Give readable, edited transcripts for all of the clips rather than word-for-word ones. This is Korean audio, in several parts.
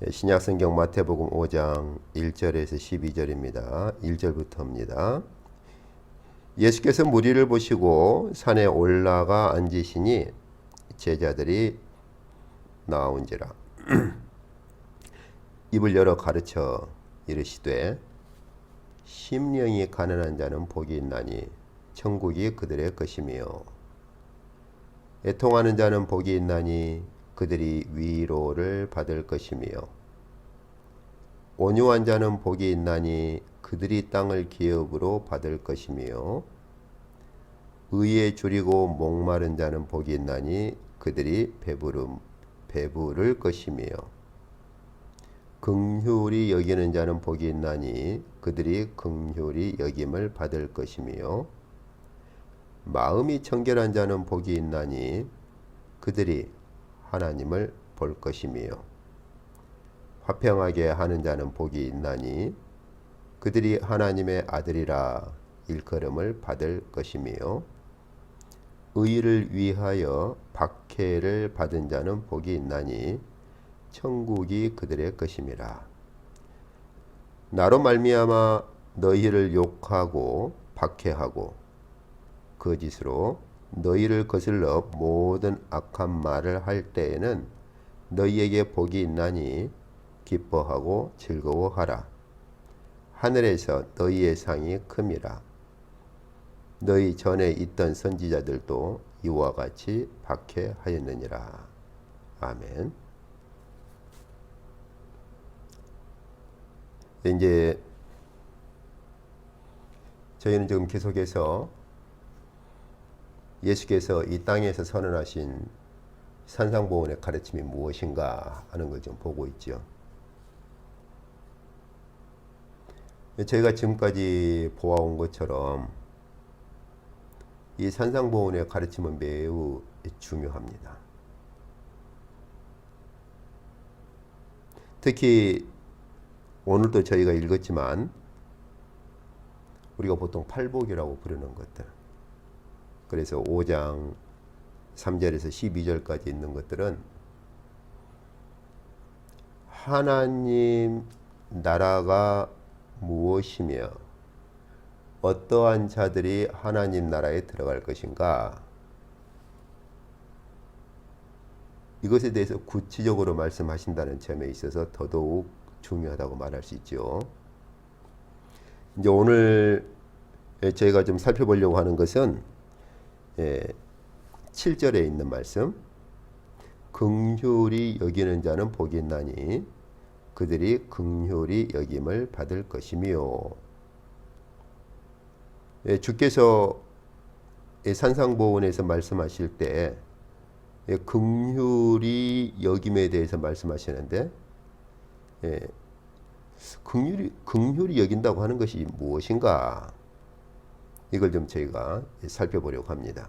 신약성경 마태복음 5장 1절에서 12절입니다. 1절부터입니다. 예수께서 무리를 보시고 산에 올라가 앉으시니 제자들이 나온지라. 입을 열어 가르쳐 이르시되 심령이 가난한 자는 복이 있나니 천국이 그들의 것이며 애통하는 자는 복이 있나니 그들이 위로를 받을 것이며 온유한 자는 복이 있나니 그들이 땅을 기업으로 받을 것이며 의에 줄이고 목마른 자는 복이 있나니 그들이 배부를 것이며 긍휼히 여기는 자는 복이 있나니 그들이 긍휼히 여김을 받을 것이며 마음이 청결한 자는 복이 있나니 그들이 하나님을 볼 것이며 화평하게 하는 자는 복이 있나니 그들이 하나님의 아들이라 일컬음을 받을 것이며 의를 위하여 박해를 받은 자는 복이 있나니 천국이 그들의 것임이라. 나로 말미암아 너희를 욕하고 박해하고 거짓으로 너희를 거슬러 모든 악한 말을 할 때에는 너희에게 복이 있나니 기뻐하고 즐거워하라. 하늘에서 너희의 상이 큼이라. 너희 전에 있던 선지자들도 이와 같이 박해하였느니라. 아멘. 이제 저희는 지금 계속해서 예수께서 이 땅에서 선언하신 산상보훈의 가르침이 무엇인가 하는 걸 좀 보고 있죠. 저희가 지금까지 보아온 것처럼 이 산상보훈의 가르침은 매우 중요합니다. 특히 오늘도 저희가 읽었지만 우리가 보통 팔복이라고 부르는 것들, 그래서 5장 3절에서 12절까지 있는 것들은 하나님 나라가 무엇이며 어떠한 자들이 하나님 나라에 들어갈 것인가, 이것에 대해서 구체적으로 말씀하신다는 점에 있어서 더더욱 중요하다고 말할 수 있죠. 이제 오늘 저희가 좀 살펴보려고 하는 것은 7절에 있는 말씀, 긍휼히 여기는 자는 복이 있나니 그들이 긍휼히 여김을 받을 것이며, 주께서 산상보훈에서 말씀하실 때 긍휼히 여김에 대해서 말씀하시는데, 긍휼히 여긴다고 하는 것이 무엇인가, 이걸 좀 저희가 살펴보려고 합니다.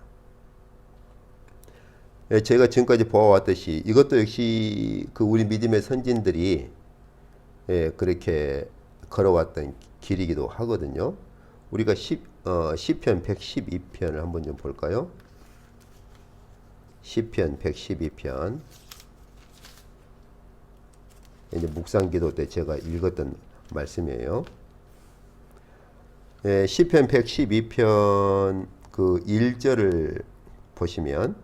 제가 지금까지 보아왔듯이 이것도 역시 그 우리 믿음의 선진들이 그렇게 걸어왔던 길이기도 하거든요. 우리가 시편 112편을 한번 좀 볼까요? 시편 112편. 이제 묵상기도 때 제가 읽었던 말씀이에요. 시편 112편 그 1절을 보시면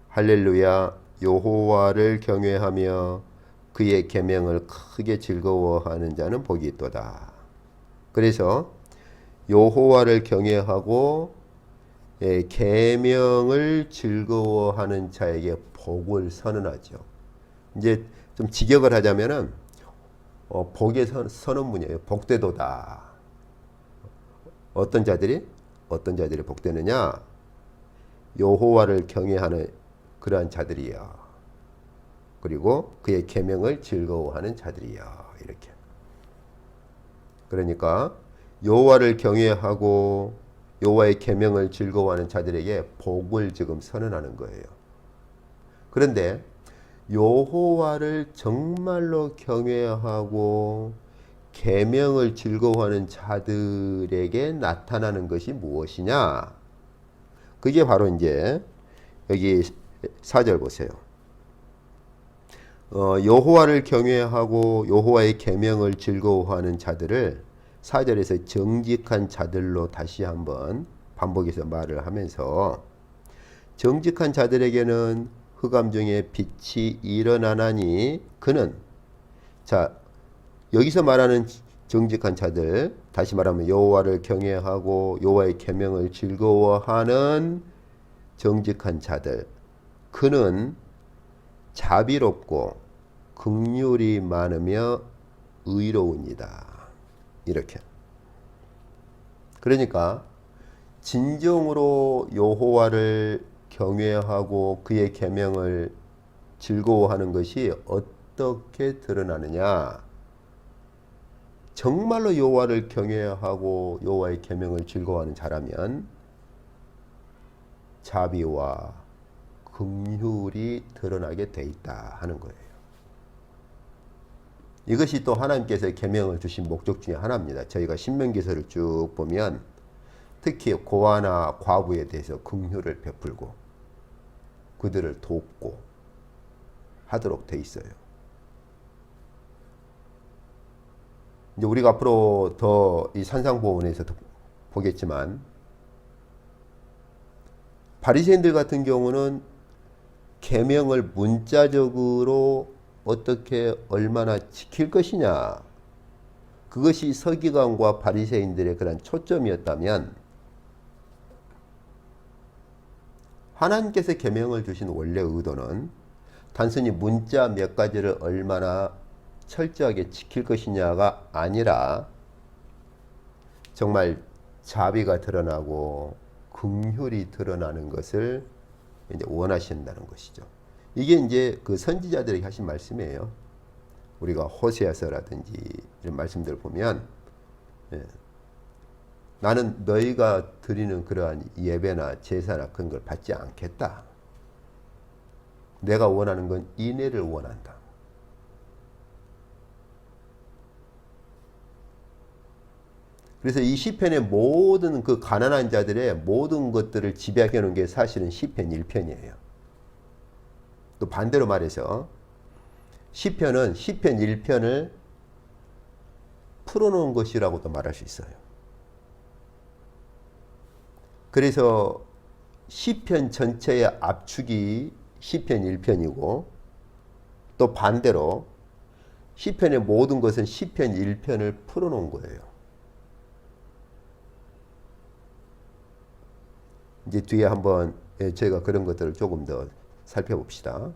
할렐루야 여호와를 경외하며 그의 계명을 크게 즐거워하는 자는 복이 있도다. 그래서 여호와를 경외하고 계명을 즐거워하는 자에게 복을 선언하죠. 이제 좀 직역을 하자면은 복의 선언문이에요. 복되도다. 어떤 자들이 복되느냐? 여호와를 경외하는 그러한 자들이여. 그리고 그의 계명을 즐거워하는 자들이여. 이렇게. 그러니까 여호와를 경외하고 여호와의 계명을 즐거워하는 자들에게 복을 지금 선언하는 거예요. 그런데 여호와를 정말로 경외하고 계명을 즐거워하는 자들에게 나타나는 것이 무엇이냐? 그게 바로 이제 여기 4절 보세요. 여호와를 경외하고 여호와의 계명을 즐거워하는 자들을 4절에서 정직한 자들로 다시 한번 반복해서 말을 하면서 정직한 자들에게는 흑암 중에 빛이 일어나나니 그는 자 여기서 말하는 정직한 자들 다시 말하면 여호와를 경외하고 여호와의 계명을 즐거워하는 정직한 자들 그는 자비롭고 긍휼이 많으며 의로우니이다. 이렇게. 그러니까 진정으로 여호와를 경외하고 그의 계명을 즐거워하는 것이 어떻게 드러나느냐? 정말로 여호와를 경외하고 여호와의 계명을 즐거워하는 자라면 자비와 긍휼이 드러나게 돼 있다 하는 거예요. 이것이 또 하나님께서 계명을 주신 목적 중에 하나입니다. 저희가 신명기서를 쭉 보면 특히 고아나 과부에 대해서 긍휼을 베풀고 그들을 돕고 하도록 돼 있어요. 이제 우리가 앞으로 더 이 산상보훈에서 보겠지만 바리새인들 같은 경우는 계명을 문자적으로 어떻게 얼마나 지킬 것이냐 그것이 서기관과 바리새인들의 그런 초점이었다면 하나님께서 계명을 주신 원래 의도는 단순히 문자 몇 가지를 얼마나 철저하게 지킬 것이냐가 아니라 정말 자비가 드러나고 긍휼이 드러나는 것을 이제 원하신다는 것이죠. 이게 이제 그 선지자들에게 하신 말씀이에요. 우리가 호세아서라든지 이런 말씀들을 보면 나는 너희가 드리는 그러한 예배나 제사나 그런 걸 받지 않겠다. 내가 원하는 건 인애를 원한다. 그래서 이 시편의 모든 그 가난한 자들의 모든 것들을 지배해 놓은 게 사실은 시편 1편이에요. 또 반대로 말해서 시편은 시편 1편을 풀어놓은 것이라고도 말할 수 있어요. 그래서 시편 전체의 압축이 시편 1편이고 또 반대로 시편의 모든 것은 시편 1편을 풀어놓은 거예요. 이제 뒤에 한번 저희가 그런 것들을 조금 더 살펴봅시다.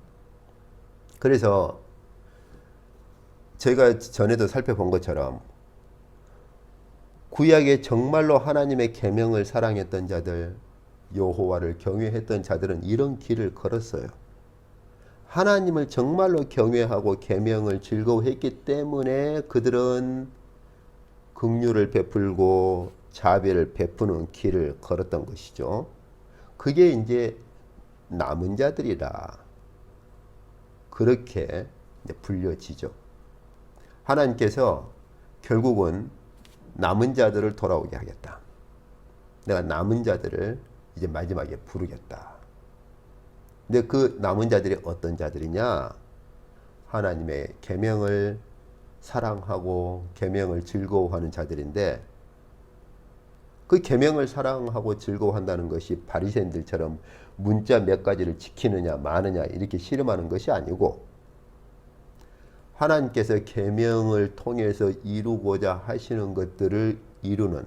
그래서 저희가 전에도 살펴본 것처럼 구약에 정말로 하나님의 계명을 사랑했던 자들, 여호와를 경외했던 자들은 이런 길을 걸었어요. 하나님을 정말로 경외하고 계명을 즐거워했기 때문에 그들은 긍휼을 베풀고 자비를 베푸는 길을 걸었던 것이죠. 그게 이제 남은 자들이라 그렇게 불려지죠. 하나님께서 결국은 남은 자들을 돌아오게 하겠다. 내가 남은 자들을 이제 마지막에 부르겠다. 근데 그 남은 자들이 어떤 자들이냐? 하나님의 계명을 사랑하고 계명을 즐거워하는 자들인데 그 계명을 사랑하고 즐거워한다는 것이 바리새인들처럼 문자 몇 가지를 지키느냐 마느냐 이렇게 씨름하는 것이 아니고 하나님께서 계명을 통해서 이루고자 하시는 것들을 이루는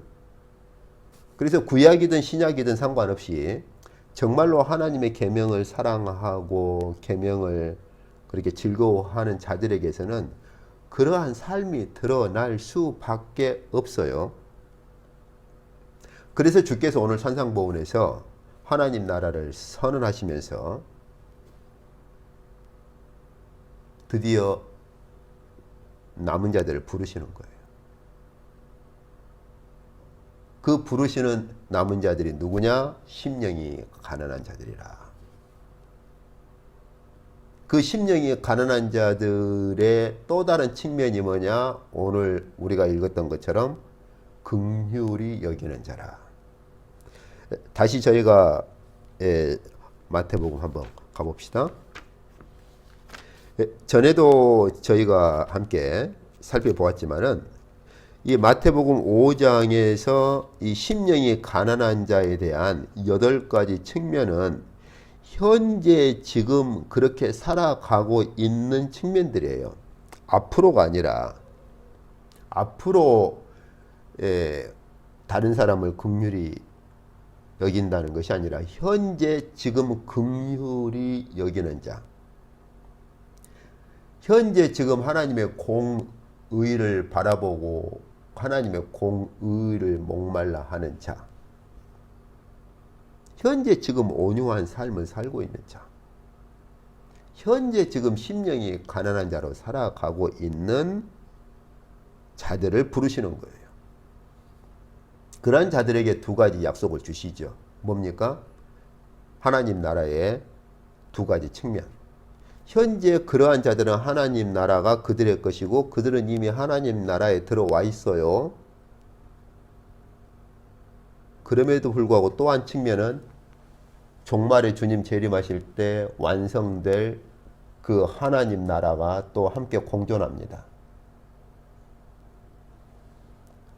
그래서 구약이든 신약이든 상관없이 정말로 하나님의 계명을 사랑하고 계명을 그렇게 즐거워하는 자들에게서는 그러한 삶이 드러날 수밖에 없어요. 그래서 주께서 오늘 산상보훈에서 하나님 나라를 선언하시면서 드디어 남은 자들을 부르시는 거예요. 그 부르시는 남은 자들이 누구냐? 심령이 가난한 자들이라. 그 심령이 가난한 자들의 또 다른 측면이 뭐냐? 오늘 우리가 읽었던 것처럼 긍휼히 여기는 자라. 다시 저희가 마태복음 한번 가봅시다. 전에도 저희가 함께 살펴보았지만은 이 마태복음 5장에서 이 심령이 가난한 자에 대한 8가지 측면은 현재 지금 그렇게 살아가고 있는 측면들이에요. 앞으로가 아니라 앞으로 다른 사람을 긍휼히 여긴다는 것이 아니라 현재 지금 긍휼히 여기는 자, 현재 지금 하나님의 공의를 바라보고 하나님의 공의를 목말라 하는 자, 현재 지금 온유한 삶을 살고 있는 자, 현재 지금 심령이 가난한 자로 살아가고 있는 자들을 부르시는 거예요. 그러한 자들에게 2가지 약속을 주시죠. 뭡니까? 하나님 나라의 2가지 측면. 현재 그러한 자들은 하나님 나라가 그들의 것이고 그들은 이미 하나님 나라에 들어와 있어요. 그럼에도 불구하고 또 한 측면은 종말에 주님 재림하실 때 완성될 그 하나님 나라가 또 함께 공존합니다.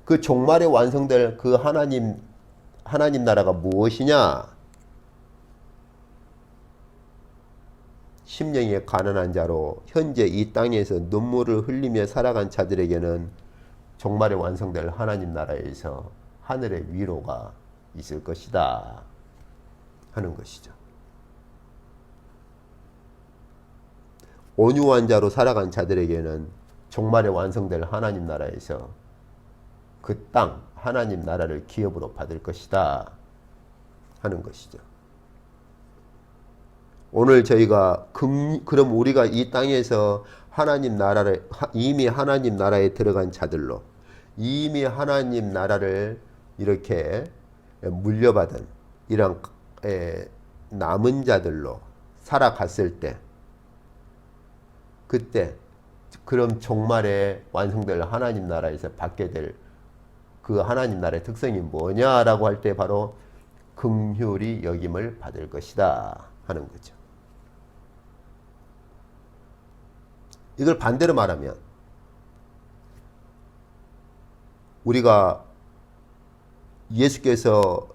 그 종말에 완성될 그 하나님 나라가 무엇이냐? 심령이 가난한 자로 현재 이 땅에서 눈물을 흘리며 살아간 자들에게는 종말에 완성될 하나님 나라에서 하늘의 위로가 있을 것이다 하는 것이죠. 온유한 자로 살아간 자들에게는 종말에 완성될 하나님 나라에서 그 땅 하나님 나라를 기업으로 받을 것이다 하는 것이죠. 오늘 저희가 그럼 우리가 이 땅에서 하나님 나라를 이미 하나님 나라에 들어간 자들로 이미 하나님 나라를 이렇게 물려받은 이런 남은 자들로 살아갔을 때 그때 그럼 종말에 완성될 하나님 나라에서 받게 될 그 하나님 나라의 특성이 뭐냐라고 할 때 바로 긍휼히 여김을 받을 것이다 하는 거죠. 이걸 반대로 말하면 우리가 예수께서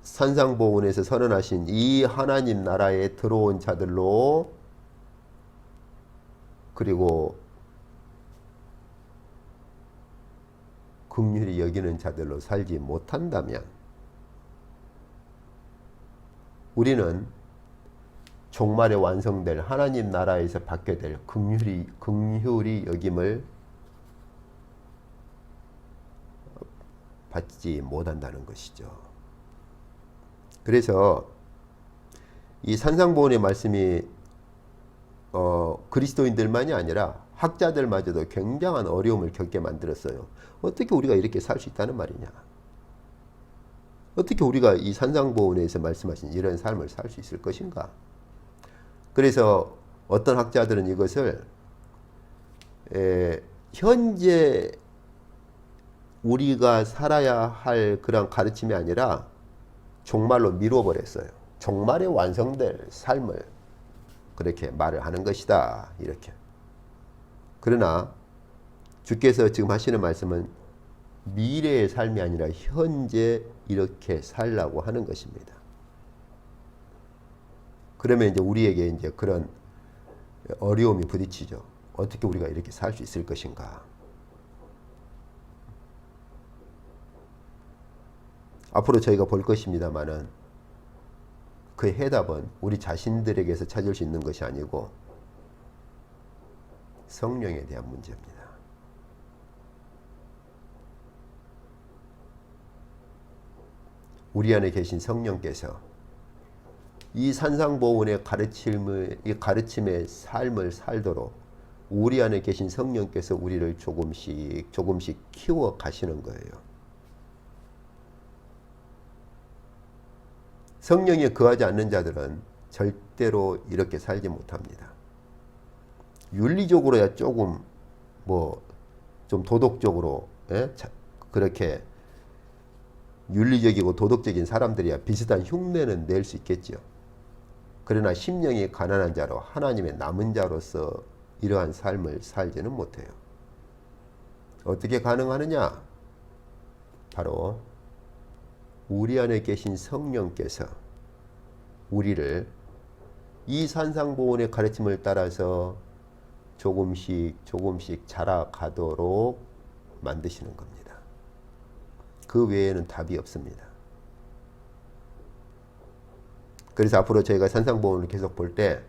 산상보훈에서 선언하신 이 하나님 나라에 들어온 자들로 그리고 긍휼히 여기는 자들로 살지 못한다면 우리는 종말에 완성될 하나님 나라에서 받게 될 긍휼히 여김을 받지 못한다는 것이죠. 그래서 이 산상보훈의 말씀이 그리스도인들만이 아니라 학자들마저도 굉장한 어려움을 겪게 만들었어요. 어떻게 우리가 이렇게 살 수 있다는 말이냐? 어떻게 우리가 이 산상보훈에서 말씀하신 이런 삶을 살 수 있을 것인가? 그래서 어떤 학자들은 이것을 현재 우리가 살아야 할 그런 가르침이 아니라 종말로 미뤄버렸어요. 종말에 완성될 삶을 그렇게 말을 하는 것이다. 이렇게. 그러나 주께서 지금 하시는 말씀은 미래의 삶이 아니라 현재 이렇게 살라고 하는 것입니다. 그러면 이제 우리에게 이제 그런 어려움이 부딪히죠. 어떻게 우리가 이렇게 살 수 있을 것인가? 앞으로 저희가 볼 것입니다만은 그 해답은 우리 자신들에게서 찾을 수 있는 것이 아니고 성령에 대한 문제입니다. 우리 안에 계신 성령께서 이 산상보훈의 가르침의 삶을 살도록 우리 안에 계신 성령께서 우리를 조금씩 키워 가시는 거예요. 성령이 거하지 않는 자들은 절대로 이렇게 살지 못합니다. 윤리적으로야 조금 좀 도덕적으로 그렇게 윤리적이고 도덕적인 사람들이야 비슷한 흉내는 낼 수 있겠죠. 그러나 심령이 가난한 자로 하나님의 남은 자로서 이러한 삶을 살지는 못해요. 어떻게 가능하느냐? 바로 우리 안에 계신 성령께서 우리를 이 산상보훈의 가르침을 따라서 조금씩 조금씩 자라가도록 만드시는 겁니다. 그 외에는 답이 없습니다. 그래서 앞으로 저희가 산상보훈을 계속 볼 때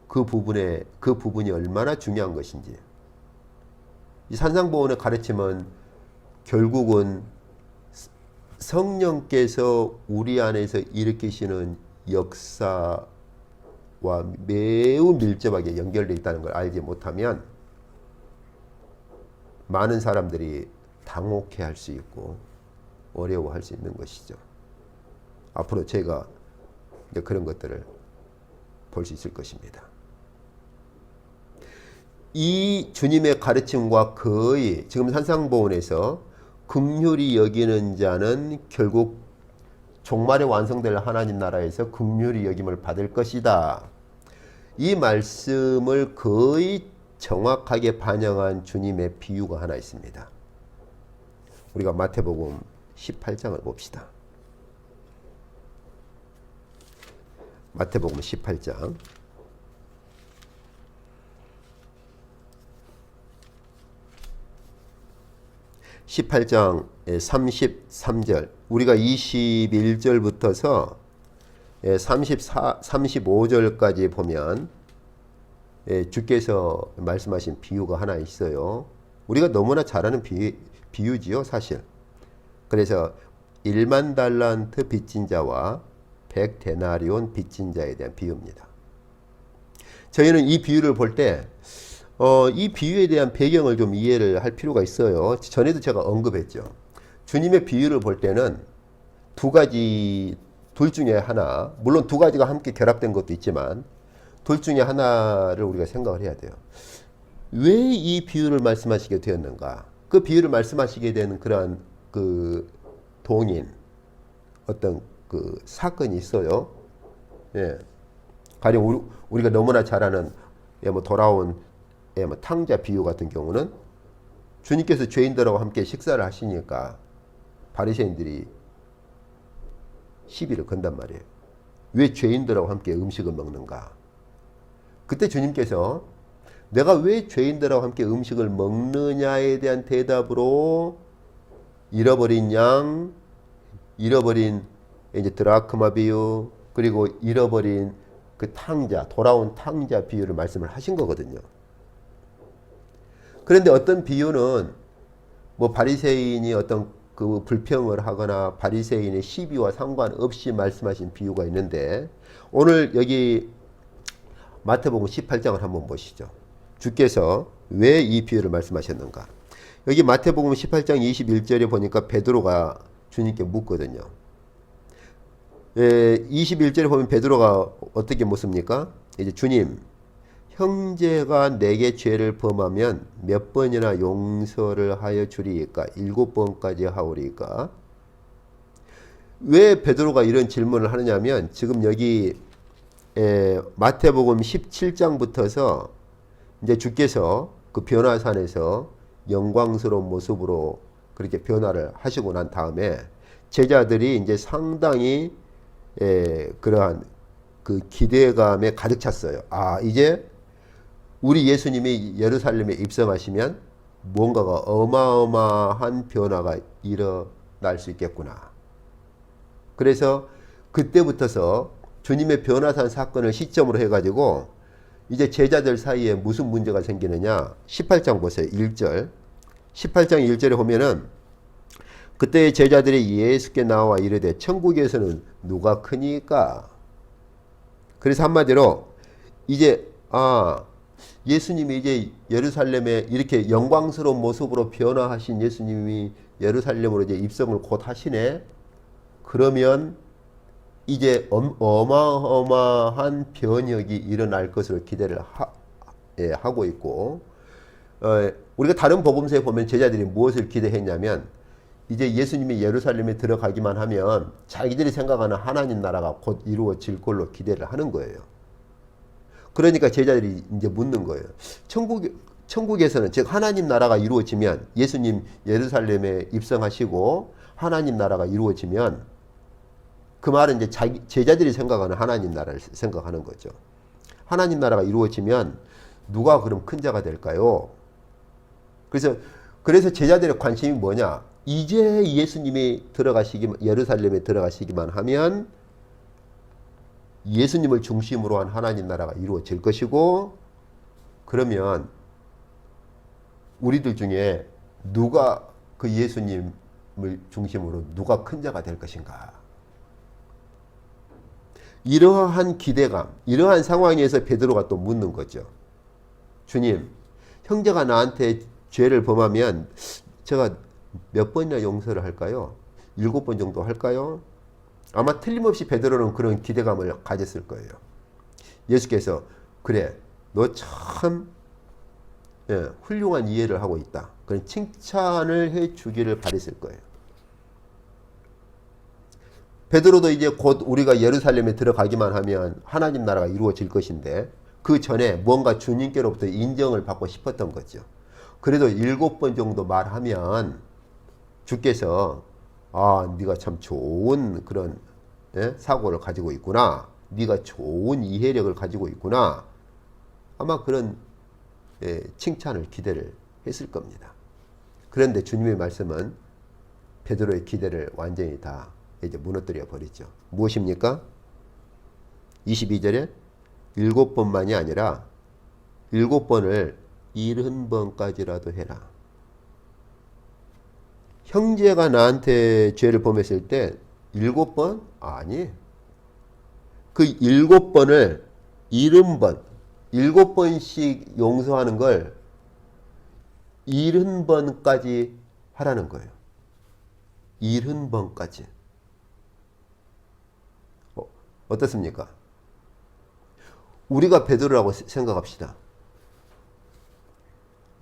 그 부분이 얼마나 중요한 것인지, 이 산상보훈의 가르침은 결국은 성령께서 우리 안에서 일으키시는 역사와 매우 밀접하게 연결되어 있다는 걸 알지 못하면 많은 사람들이 당혹해 할 수 있고 어려워할 수 있는 것이죠. 앞으로 제가 이제 그런 것들을 볼 수 있을 것입니다. 이 주님의 가르침과 거의 지금 산상보훈에서 긍휼히 여기는 자는 결국 종말에 완성될 하나님 나라에서 긍휼히 여김을 받을 것이다. 이 말씀을 거의 정확하게 반영한 주님의 비유가 하나 있습니다. 우리가 마태복음 18장을 봅시다. 마태복음 18장 18장 33절, 우리가 21절부터서 35절까지 보면 주께서 말씀하신 비유가 하나 있어요. 우리가 너무나 잘 아는 비유지요, 사실. 그래서 1만 달란트 빚진 자와 100데나리온 빚진 자에 대한 비유입니다. 저희는 이 비유를 볼 때 이 비유에 대한 배경을 좀 이해를 할 필요가 있어요. 전에도 제가 언급했죠. 주님의 비유를 볼 때는 둘 중에 하나, 물론 두 가지가 함께 결합된 것도 있지만 둘 중에 하나를 우리가 생각을 해야 돼요. 왜 이 비유를 말씀하시게 되었는가? 그 비유를 말씀하시게 되는 그러한 그 동인, 어떤 그 사건이 있어요. 예. 가령 우리가 너무나 잘 아는 돌아온 탕자 비유 같은 경우는 주님께서 죄인들하고 함께 식사를 하시니까 바리새인들이 시비를 건단 말이에요. 왜 죄인들하고 함께 음식을 먹는가? 그때 주님께서 내가 왜 죄인들하고 함께 음식을 먹느냐에 대한 대답으로 잃어버린 양, 잃어버린 이제 드라크마 비유, 그리고 잃어버린 그 탕자, 돌아온 탕자 비유를 말씀을 하신 거거든요. 그런데 어떤 비유는 바리새인이 어떤 그 불평을 하거나 바리새인의 시비와 상관없이 말씀하신 비유가 있는데, 오늘 여기 마태복음 18장을 한번 보시죠. 주께서 왜 이 비유를 말씀하셨는가? 여기 마태복음 18장 21절에 보니까 베드로가 주님께 묻거든요. 21절에 보면 베드로가 어떻게 묻습니까? 이제 주님, 형제가 내게 죄를 범하면 몇 번이나 용서를 하여 주리이까? 7번까지 하오리이까? 왜 베드로가 이런 질문을 하느냐면, 지금 여기 마태복음 17장부터서 이제 주께서 그 변화산에서 영광스러운 모습으로 그렇게 변화를 하시고 난 다음에 제자들이 이제 상당히 그러한 그 기대감에 가득 찼어요. 아, 이제 우리 예수님이 예루살렘에 입성하시면 뭔가가 어마어마한 변화가 일어날 수 있겠구나. 그래서 그때부터서 주님의 변화산 사건을 시점으로 해가지고 이제 제자들 사이에 무슨 문제가 생기느냐. 18장 보세요. 1절. 18장 1절에 보면은 그때 제자들이 예수께 나와 이르되 천국에서는 누가 크니까? 그래서 한마디로 이제 예수님이 이제 예루살렘에 이렇게 영광스러운 모습으로 변화하신 예수님이 예루살렘으로 이제 입성을 곧 하시네. 그러면 이제 어마어마한 변혁이 일어날 것으로 기대를 하고 있고, 우리가 다른 복음서에 보면 제자들이 무엇을 기대했냐면, 이제 예수님이 예루살렘에 들어가기만 하면 자기들이 생각하는 하나님 나라가 곧 이루어질 걸로 기대를 하는 거예요. 그러니까 제자들이 이제 묻는 거예요. 천국에서는, 즉 하나님 나라가 이루어지면, 예수님 예루살렘에 입성하시고 하나님 나라가 이루어지면, 그 말은 이제 제자들이 생각하는 하나님 나라를 생각하는 거죠. 하나님 나라가 이루어지면 누가 그럼 큰 자가 될까요? 그래서 제자들의 관심이 뭐냐? 이제 예수님이 예루살렘에 들어가시기만 하면 예수님을 중심으로 한 하나님 나라가 이루어질 것이고, 그러면 우리들 중에 누가 그 예수님을 중심으로 누가 큰 자가 될 것인가? 이러한 기대감, 이러한 상황에서 베드로가 또 묻는 거죠. 주님, 형제가 나한테 죄를 범하면 제가 몇 번이나 용서를 할까요? 7번 정도 할까요? 아마 틀림없이 베드로는 그런 기대감을 가졌을 거예요. 예수께서 그래, 너 참 훌륭한 이해를 하고 있다. 그런 칭찬을 해주기를 바랬을 거예요. 베드로도 이제 곧 우리가 예루살렘에 들어가기만 하면 하나님 나라가 이루어질 것인데, 그 전에 뭔가 주님께로부터 인정을 받고 싶었던 거죠. 그래도 7번 정도 말하면 주께서 네가 참 좋은 그런 사고를 가지고 있구나. 네가 좋은 이해력을 가지고 있구나. 아마 그런 칭찬을 기대를 했을 겁니다. 그런데 주님의 말씀은 베드로의 기대를 완전히 다 이제 무너뜨려 버리죠. 무엇입니까? 22절에 7번만이 아니라 7번을 70번까지라도 해라. 형제가 나한테 죄를 범했을 때 7번? 아니. 그 7번을 70번, 7번씩 용서하는 걸 70번까지 하라는 거예요. 70번까지. 어떻습니까? 우리가 베드로라고 생각합시다.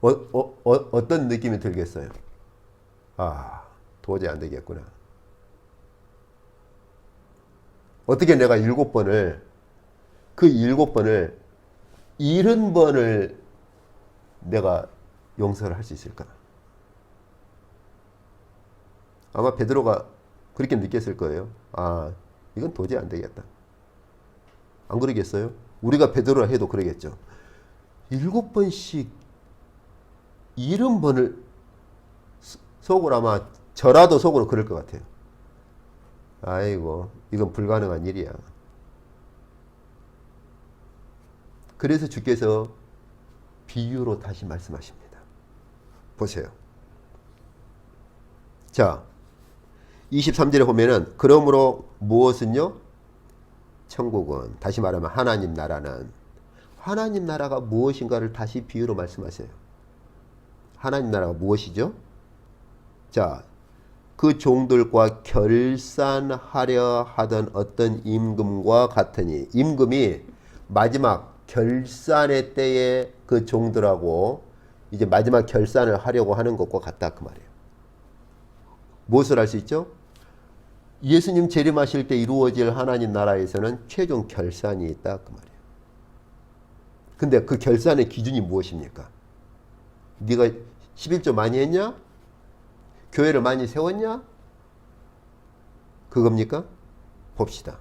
어떤 느낌이 들겠어요? 도저히 안 되겠구나. 어떻게 내가 7번을, 그 7번을 70번을 내가 용서를 할 수 있을까? 아마 베드로가 그렇게 느꼈을 거예요. 이건 도저히 안 되겠다. 안 그러겠어요? 우리가 베드로라 해도 그러겠죠. 7번씩 70번을 속으로, 아마 저라도 속으로 그럴 것 같아요. 아이고, 이건 불가능한 일이야. 그래서 주께서 비유로 다시 말씀하십니다. 보세요. 자, 23절에 보면은, 그러므로 무엇은요? 천국은, 다시 말하면 하나님 나라는, 하나님 나라가 무엇인가를 다시 비유로 말씀하세요. 하나님 나라가 무엇이죠? 자, 그 종들과 결산하려 하던 어떤 임금과 같으니, 임금이 마지막 결산의 때에 그 종들하고 이제 마지막 결산을 하려고 하는 것과 같다, 그 말이에요. 무엇을 할 수 있죠? 예수님 재림하실 때 이루어질 하나님 나라에서는 최종 결산이 있다, 그 말이에요. 근데 그 결산의 기준이 무엇입니까? 네가 11조 많이 했냐? 교회를 많이 세웠냐? 그겁니까? 봅시다.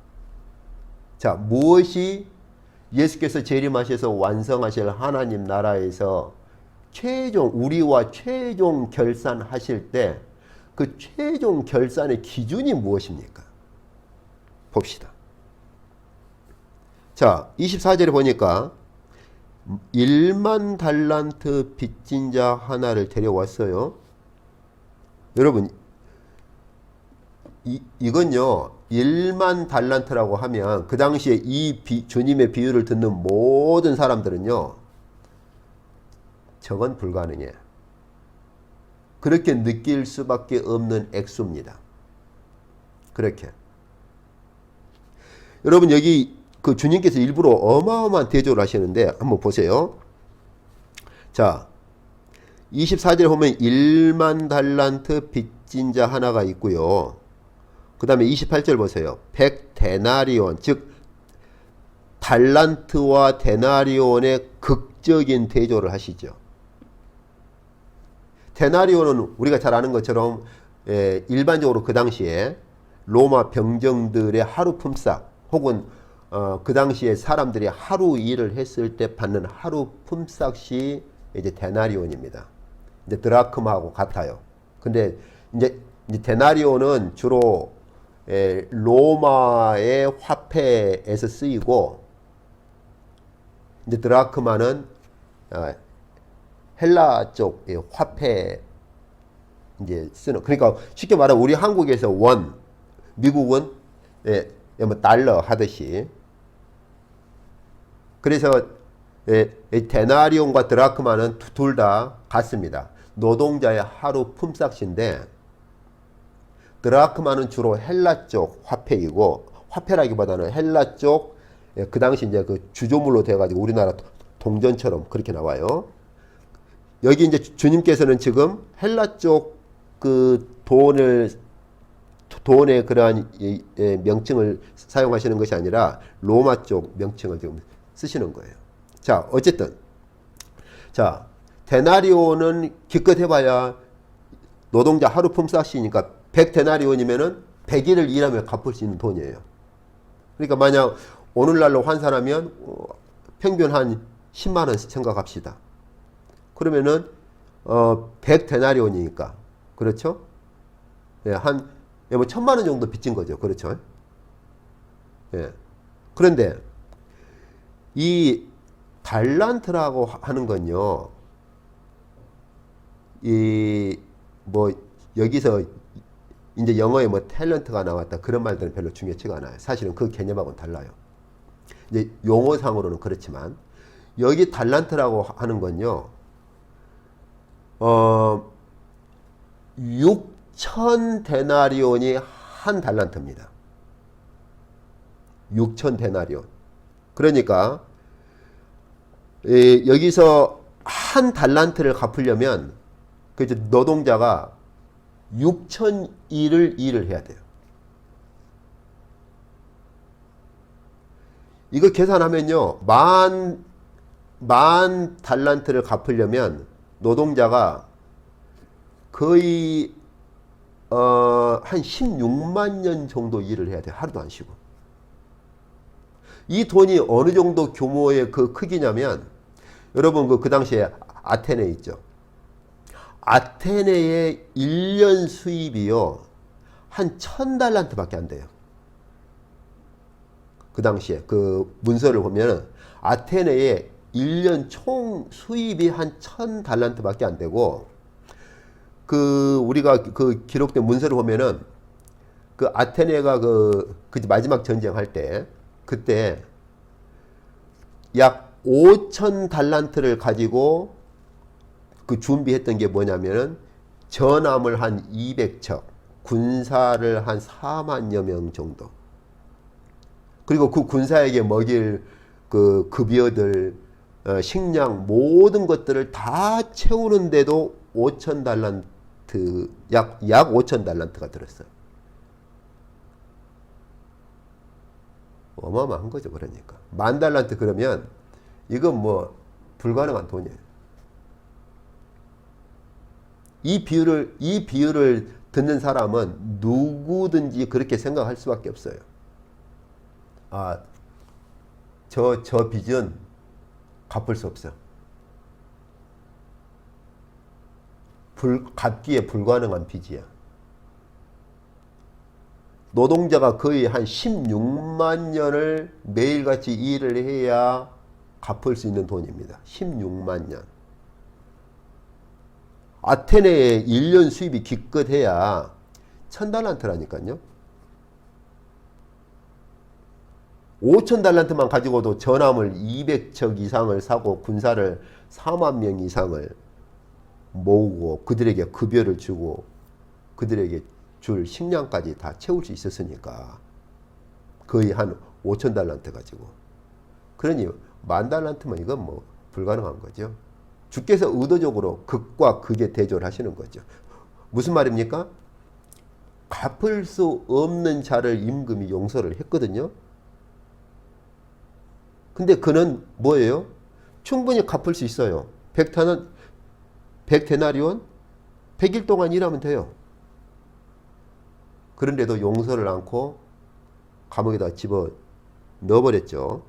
자, 무엇이 예수께서 재림하셔서 완성하실 하나님 나라에서 최종, 우리와 최종 결산하실 때 그 최종 결산의 기준이 무엇입니까? 봅시다. 자, 24절에 보니까 1만 달란트 빚진 자 하나를 데려왔어요. 여러분, 이건요, 1만 달란트라고 하면 그 당시에 주님의 비유를 듣는 모든 사람들은요, 저건 불가능해. 그렇게 느낄 수밖에 없는 액수입니다. 그렇게. 여러분, 여기 그 주님께서 일부러 어마어마한 대조를 하시는데 한번 보세요. 자, 24절에 보면 1만 달란트 빚진 자 하나가 있고요. 그 다음에 28절 보세요. 100데나리온, 즉 달란트와 데나리온의 극적인 대조를 하시죠. 데나리온은 우리가 잘 아는 것처럼 일반적으로 그 당시에 로마 병정들의 하루 품삯 혹은 그 당시에 사람들이 하루 일을 했을 때 받는 하루 품삯이 이제 데나리온입니다. 이제 드라크마하고 같아요. 근데 이제 데나리온은 주로 로마의 화폐에서 쓰이고, 이제 드라크마는 헬라 쪽 화폐 이제 쓰는. 그러니까 쉽게 말하면 우리 한국에서 원, 미국은 뭐 달러 하듯이. 그래서 데나리온과 드라크마는 둘 다 같습니다. 노동자의 하루 품삯인데, 드라크마는 주로 헬라 쪽 화폐이고, 화폐라기보다는 헬라 쪽 그 당시 이제 그 주조물로 돼가지고 우리나라 동전처럼 그렇게 나와요. 여기 이제 주님께서는 지금 헬라 쪽 그 돈의 그러한 명칭을 사용하시는 것이 아니라 로마 쪽 명칭을 지금 쓰시는 거예요. 자, 어쨌든. 자, 데나리온은 기껏 해봐야 노동자 하루 품삯이니까 100데나리온이면은 100일을 일하면 갚을 수 있는 돈이에요. 그러니까 만약 오늘날로 환산하면 평균 한 10만 원 생각합시다. 그러면은 100데나리온이니까 그렇죠? 예, 한 뭐 1000만 원 정도 빚진 거죠. 그렇죠? 예. 그런데 이 달란트라고 하는 건요. 이 뭐 여기서 이제 영어에 뭐 탤런트가 나왔다 그런 말들은 별로 중요치가 않아요. 사실은 그 개념하고는 달라요. 이제 용어상으로는 그렇지만 여기 달란트라고 하는 건요. 6,000데나리온이 한 달란트입니다. 6,000데나리온. 그러니까 여기서 한 달란트를 갚으려면 그 노동자가 6,000일을 일을 해야 돼요. 이거 계산하면요, 만 달란트를 갚으려면 노동자가 거의 한 16만 년 정도 일을 해야 돼요. 하루도 안 쉬고. 이 돈이 어느 정도 규모의 그 크기냐면, 여러분 그 당시에 아테네 있죠. 아테네의 1년 수입이요, 한 1000달란트밖에 안 돼요. 그 당시에 그 문서를 보면 아테네의 1년 총 수입이 한 1000달란트밖에 안 되고, 그 우리가 그 기록된 문서를 보면은 그 아테네가 그 마지막 전쟁할 때 그때 약 5,000달란트를 가지고 그 준비했던 게 뭐냐면은 전함을 한 200척, 군사를 한 4만여 명 정도. 그리고 그 군사에게 먹일 그 급여들, 식량 모든 것들을 다 채우는데도 5,000달란트, 약 5,000달란트가 들었어요. 어마어마한 거죠. 그러니까 10,000달란트 그러면 이건 뭐 불가능한 돈이에요. 이 비율을 듣는 사람은 누구든지 그렇게 생각할 수밖에 없어요. 아, 저 빚은 갚을 수 없어. 갚기에 불가능한 빚이야. 노동자가 거의 한 16만 년을 매일같이 일을 해야 갚을 수 있는 돈입니다. 16만 년. 아테네의 1년 수입이 기껏해야 1000달란트라니까요. 5,000달란트만 가지고도 전함을 200척 이상을 사고 군사를 4만 명 이상을 모으고 그들에게 급여를 주고 그들에게 줄 식량까지 다 채울 수 있었으니까 거의 한 5,000달란트 가지고. 그러니 10,000달란트면 이건 뭐 불가능한 거죠. 주께서 의도적으로 극과 극의 대조를 하시는 거죠. 무슨 말입니까? 갚을 수 없는 자를 임금이 용서를 했거든요. 근데 그는 뭐예요? 충분히 갚을 수 있어요. 100데나리온 100일 동안 일하면 돼요. 그런데도 용서를 않고 감옥에다 집어 넣어버렸죠.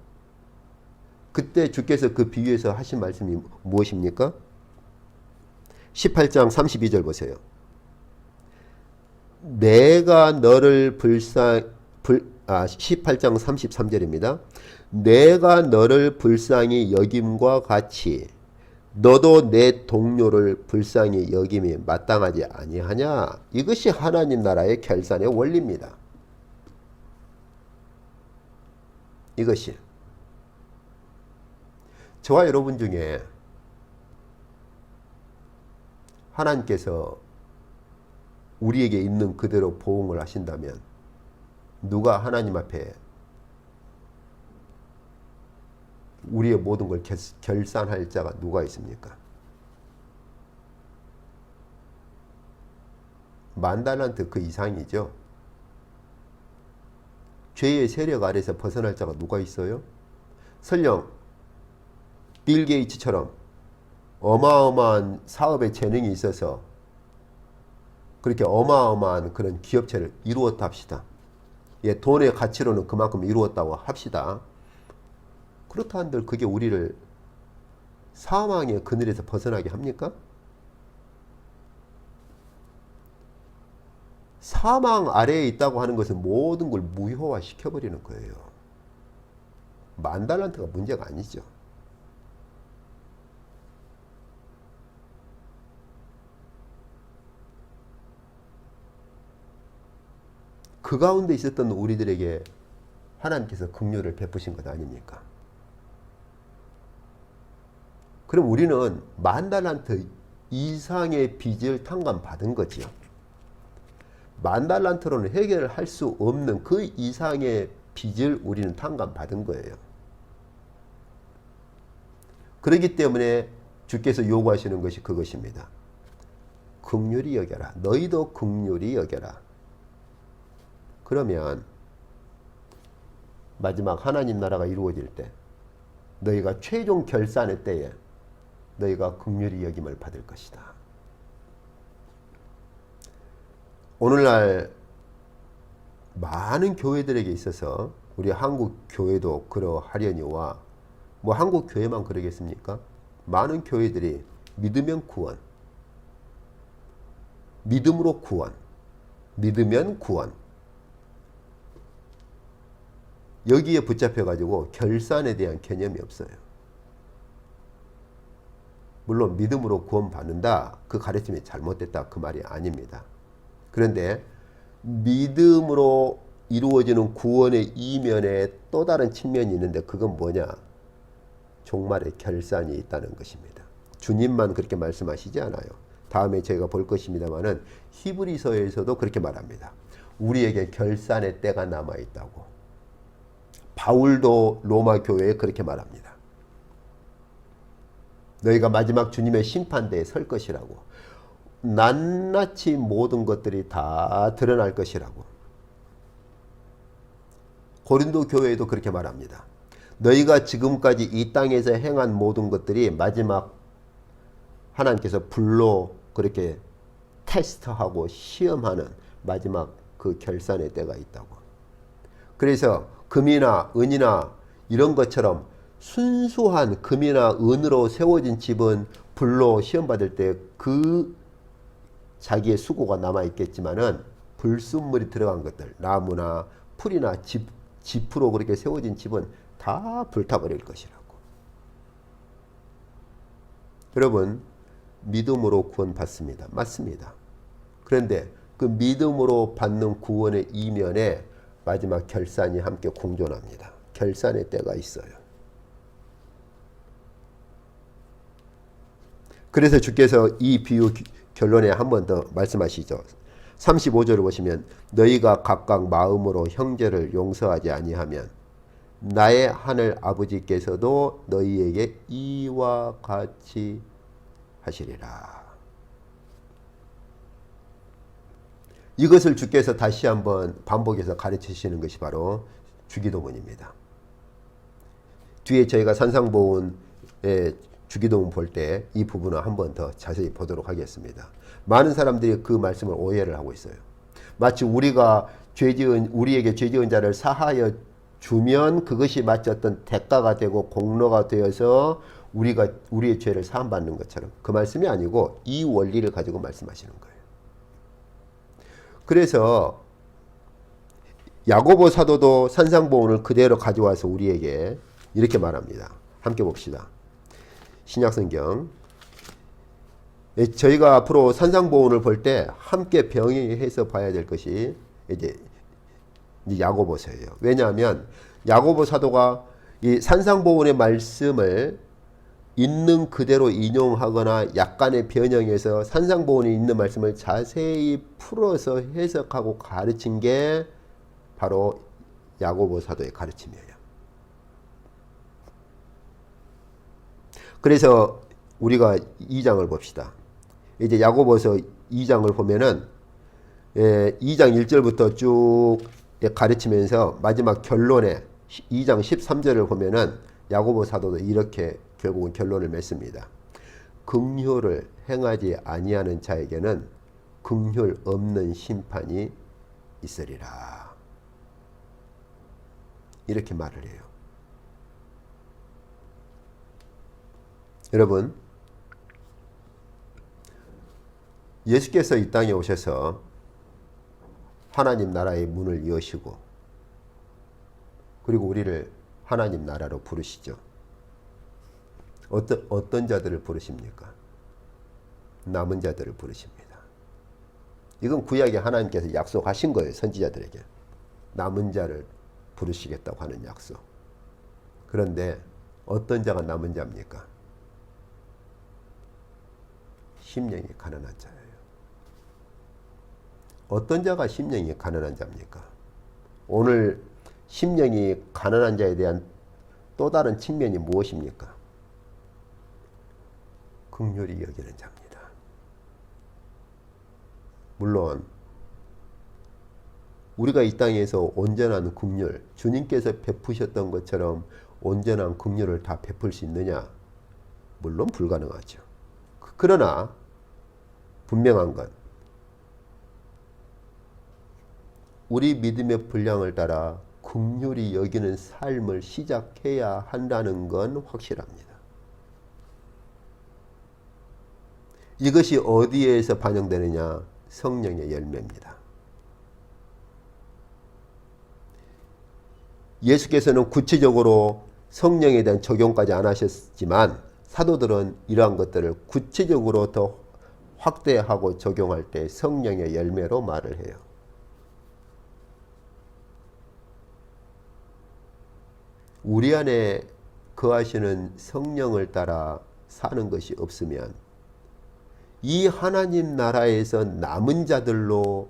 그때 주께서 그 비유에서 하신 말씀이 무엇입니까? 18장 32절 보세요. 내가 너를 18장 33절입니다. 내가 너를 불쌍히 여김과 같이 너도 내 동료를 불쌍히 여김이 마땅하지 아니하냐? 이것이 하나님 나라의 결산의 원리입니다. 이것이 저와 여러분 중에 하나님께서 우리에게 있는 그대로 보응을 하신다면 누가 하나님 앞에 우리의 모든 걸 결산할 자가 누가 있습니까? 10,000달란트 그 이상이죠. 죄의 세력 아래서 벗어날 자가 누가 있어요? 설령 빌 게이츠처럼 어마어마한 사업에 재능이 있어서 그렇게 어마어마한 그런 기업체를 이루었다 합시다. 예, 돈의 가치로는 그만큼 이루었다고 합시다. 그렇다 한들 그게 우리를 사망의 그늘에서 벗어나게 합니까? 사망 아래에 있다고 하는 것은 모든 걸 무효화 시켜버리는 거예요. 10,000달란트가 문제가 아니죠. 그 가운데 있었던 우리들에게 하나님께서 긍휼을 베푸신 것 아닙니까? 그럼 우리는 10,000달란트 이상의 빚을 탕감받은 거지요. 10,000달란트로는 해결할 수 없는 그 이상의 빚을 우리는 탕감받은 거예요. 그렇기 때문에 주께서 요구하시는 것이 그것입니다. 긍휼히 여겨라. 너희도 긍휼히 여겨라. 그러면 마지막 하나님 나라가 이루어질 때 너희가 최종 결산의 때에 너희가 긍휼히 여김을 받을 것이다. 오늘날 많은 교회들에게 있어서 우리 한국 교회도 그러하려니와 뭐 한국 교회만 그러겠습니까? 많은 교회들이 믿으면 구원, 믿음으로 구원, 믿으면 구원, 여기에 붙잡혀가지고 결산에 대한 개념이 없어요. 물론 믿음으로 구원받는다, 그 가르침이 잘못됐다, 그 말이 아닙니다. 그런데 믿음으로 이루어지는 구원의 이면에 또 다른 측면이 있는데 그건 뭐냐? 종말의 결산이 있다는 것입니다. 주님만 그렇게 말씀하시지 않아요. 다음에 저희가 볼 것입니다만은 히브리서에서도 그렇게 말합니다. 우리에게 결산의 때가 남아있다고. 바울도 로마 교회에 그렇게 말합니다. 너희가 마지막 주님의 심판대에 설 것이라고. 낱낱이 모든 것들이 다 드러날 것이라고. 고린도 교회에도 그렇게 말합니다. 너희가 지금까지 이 땅에서 행한 모든 것들이 마지막 하나님께서 불로 그렇게 테스트하고 시험하는 마지막 그 결산의 때가 있다고. 그래서 금이나 은이나 이런 것처럼 순수한 금이나 은으로 세워진 집은 불로 시험받을 때 그 자기의 수고가 남아있겠지만은 불순물이 들어간 것들, 나무나 풀이나 지프로 그렇게 세워진 집은 다 불타버릴 것이라고. 여러분, 믿음으로 구원받습니다. 맞습니다. 그런데 그 믿음으로 받는 구원의 이면에 마지막 결산이 함께 공존합니다. 결산의 때가 있어요. 그래서 주께서 이 비유 결론에 한 번 더 말씀하시죠. 35절을 보시면 너희가 각각 마음으로 형제를 용서하지 아니하면 나의 하늘 아버지께서도 너희에게 이와 같이 하시리라. 이것을 주께서 다시 한번 반복해서 가르치시는 것이 바로 주기도문입니다. 뒤에 저희가 산상보훈의 주기도문 볼 때 이 부분을 한 번 더 자세히 보도록 하겠습니다. 많은 사람들이 그 말씀을 오해를 하고 있어요. 마치 우리에게 죄 지은 자를 사하여 주면 그것이 마치 어떤 대가가 되고 공로가 되어서 우리의 죄를 사함받는 것처럼, 그 말씀이 아니고 이 원리를 가지고 말씀하시는 거예요. 그래서 야고보 사도도 산상보훈을 그대로 가져와서 우리에게 이렇게 말합니다. 함께 봅시다. 신약성경. 저희가 앞으로 산상보훈을 볼 때 함께 병행해서 봐야 될 것이 이제 야고보서예요. 왜냐하면 야고보 사도가 이 산상보훈의 말씀을 있는 그대로 인용하거나 약간의 변형해서 산상보훈에 있는 말씀을 자세히 풀어서 해석하고 가르친 게 바로 야고보 사도의 가르침이에요. 그래서 우리가 2장을 봅시다. 이제 야고보서 2장을 보면은 2장 1절부터 쭉 가르치면서 마지막 결론에 2장 13절을 보면은 야고보 사도도 이렇게 결국은 결론을 맺습니다. 긍휼을 행하지 아니하는 자에게는 긍휼 없는 심판이 있으리라. 이렇게 말을 해요. 여러분, 예수께서 이 땅에 오셔서 하나님 나라의 문을 여시고 그리고 우리를 하나님 나라로 부르시죠. 어떤 자들을 부르십니까? 남은 자들을 부르십니다. 이건 구약에 하나님께서 약속하신 거예요. 선지자들에게. 남은 자를 부르시겠다고 하는 약속. 그런데 어떤 자가 남은 자입니까? 심령이 가난한 자예요. 어떤 자가 심령이 가난한 자입니까? 오늘 심령이 가난한 자에 대한 또 다른 측면이 무엇입니까? 긍휼히 여기는 자입니다. 물론 우리가 이 땅에서 온전한 긍휼, 주님께서 베푸셨던 것처럼 온전한 긍휼을 다 베풀 수 있느냐? 물론 불가능하죠. 그러나 분명한 건 우리 믿음의 분량을 따라 긍휼히 여기는 삶을 시작해야 한다는 건 확실합니다. 이것이 어디에서 반영되느냐? 성령의 열매입니다. 예수께서는 구체적으로 성령에 대한 적용까지 안 하셨지만 사도들은 이러한 것들을 구체적으로 더 확대하고 적용할 때 성령의 열매로 말을 해요. 우리 안에 거하시는 성령을 따라 사는 것이 없으면 이 하나님 나라에서 남은 자들로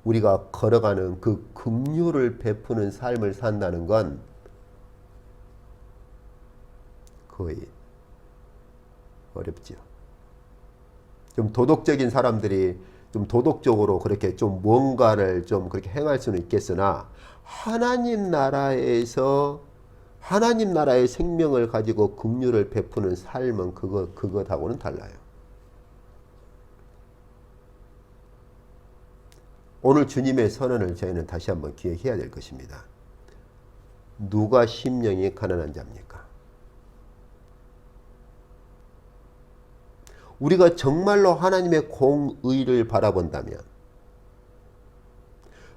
우리가 걸어가는 그 긍휼을 베푸는 삶을 산다는 건 거의 어렵죠. 좀 도덕적인 사람들이 좀 도덕적으로 그렇게 좀 뭔가를 좀 그렇게 행할 수는 있겠으나 하나님 나라에서 하나님 나라의 생명을 가지고 긍휼을 베푸는 삶은 그것하고는 달라요. 오늘 주님의 선언을 저희는 다시 한번 기억해야 될 것입니다. 누가 심령이 가난한 자입니까? 우리가 정말로 하나님의 공의를 바라본다면,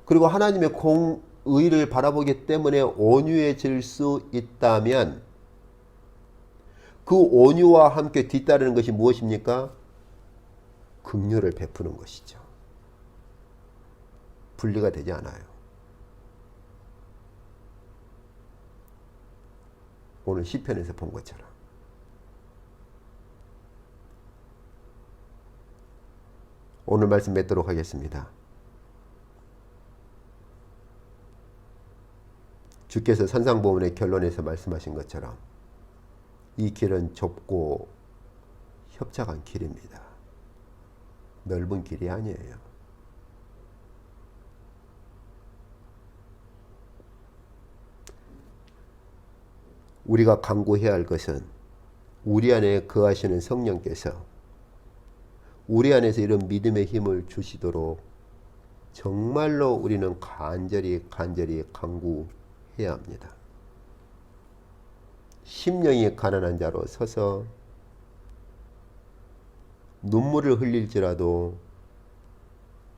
그리고 하나님의 공의를 바라보기 때문에 온유해질 수 있다면 그 온유와 함께 뒤따르는 것이 무엇입니까? 긍휼을 베푸는 것이죠. 분리가 되지 않아요. 오늘 시편에서 본 것처럼. 오늘 말씀 맺도록 하겠습니다. 주께서 산상보훈의 결론에서 말씀하신 것처럼 이 길은 좁고 협착한 길입니다. 넓은 길이 아니에요. 우리가 간구해야 할 것은 우리 안에 거하시는 성령께서 우리 안에서 이런 믿음의 힘을 주시도록 정말로 우리는 간절히 간구해야 합니다. 심령이 가난한 자로 서서 눈물을 흘릴지라도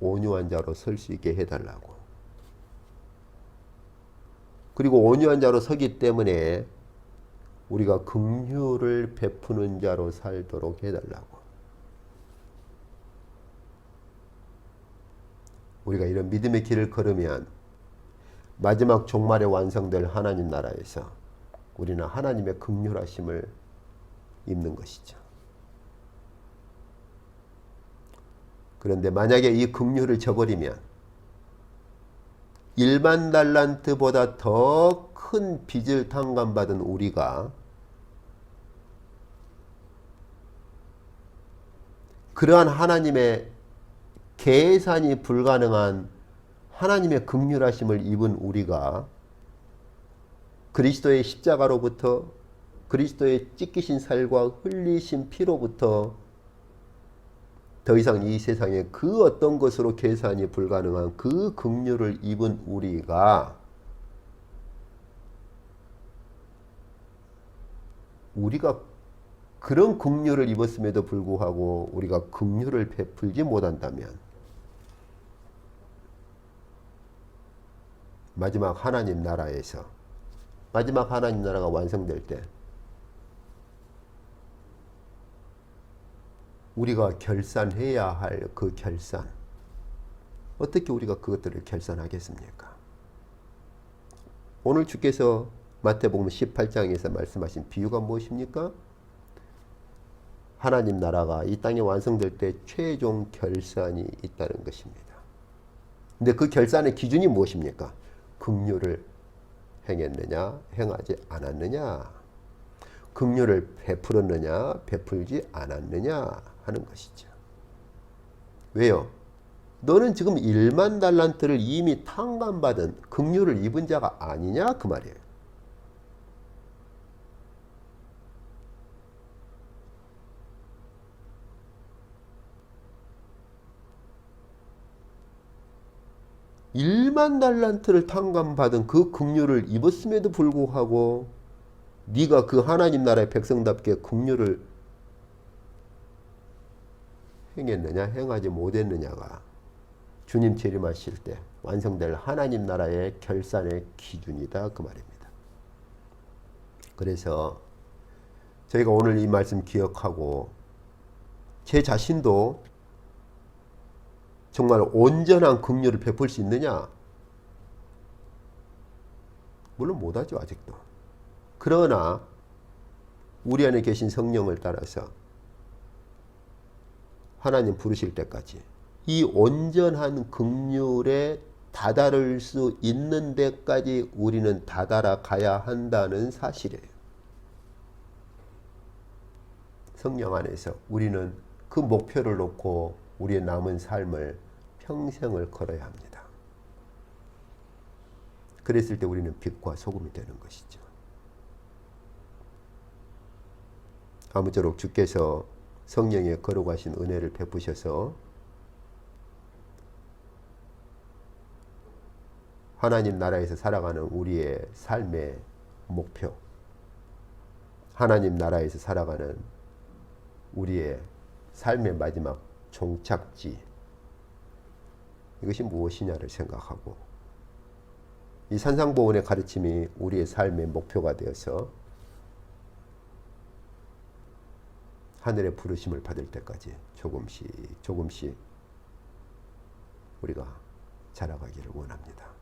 온유한 자로 설 수 있게 해달라고. 그리고 온유한 자로 서기 때문에 우리가 긍휼을 베푸는 자로 살도록 해달라고. 우리가 이런 믿음의 길을 걸으면 마지막 종말에 완성될 하나님 나라에서 우리는 하나님의 긍휼하심을 입는 것이죠. 그런데 만약에 이 긍휼을 저버리면 일반 달란트보다 더 큰 빚을 탕감받은 우리가 그러한 하나님의 계산이 불가능한 하나님의 긍휼하심을 입은 우리가 그리스도의 십자가로부터 그리스도의 찢기신 살과 흘리신 피로부터 더 이상 이 세상에 그 어떤 것으로 계산이 불가능한 그 긍휼을 입은 우리가 그런 긍휼을 입었음에도 불구하고 우리가 긍휼을 베풀지 못한다면 마지막 하나님 나라에서 마지막 하나님 나라가 완성될 때 우리가 결산해야 할 그 결산, 어떻게 우리가 그것들을 결산하겠습니까? 오늘 주께서 마태복음 18장에서 말씀하신 비유가 무엇입니까? 하나님 나라가 이 땅에 완성될 때 최종 결산이 있다는 것입니다. 근데 그 결산의 기준이 무엇입니까? 긍휼을 행했느냐, 행하지 않았느냐, 긍휼을 베풀었느냐, 베풀지 않았느냐 하는 것이죠. 왜요? 너는 지금 1만 달란트를 이미 탕감받은 긍휼을 입은 자가 아니냐 그 말이에요. 일만 달란트를 탕감받은 그 긍휼을 입었음에도 불구하고 네가 그 하나님 나라의 백성답게 긍휼을 행했느냐 행하지 못했느냐가 주님 재림하실 때 완성될 하나님 나라의 결산의 기준이다 그 말입니다. 그래서 저희가 오늘 이 말씀 기억하고 제 자신도 정말 온전한 긍휼을 베풀 수 있느냐? 물론 못하죠 아직도. 그러나 우리 안에 계신 성령을 따라서 하나님 부르실 때까지 이 온전한 긍휼에 다다를 수 있는 데까지 우리는 다다라 가야 한다는 사실이에요. 성령 안에서 우리는 그 목표를 놓고 우리의 남은 삶을 평생을 걸어야 합니다. 그랬을 때 우리는 빛과 소금이 되는 것이죠. 아무쪼록 주께서 성령의 거룩하신 은혜를 베푸셔서 하나님 나라에서 살아가는 우리의 삶의 목표, 하나님 나라에서 살아가는 우리의 삶의 마지막 종착지, 이것이 무엇이냐를 생각하고 이 산상보훈의 가르침이 우리의 삶의 목표가 되어서 하늘의 부르심을 받을 때까지 조금씩 우리가 자라가기를 원합니다.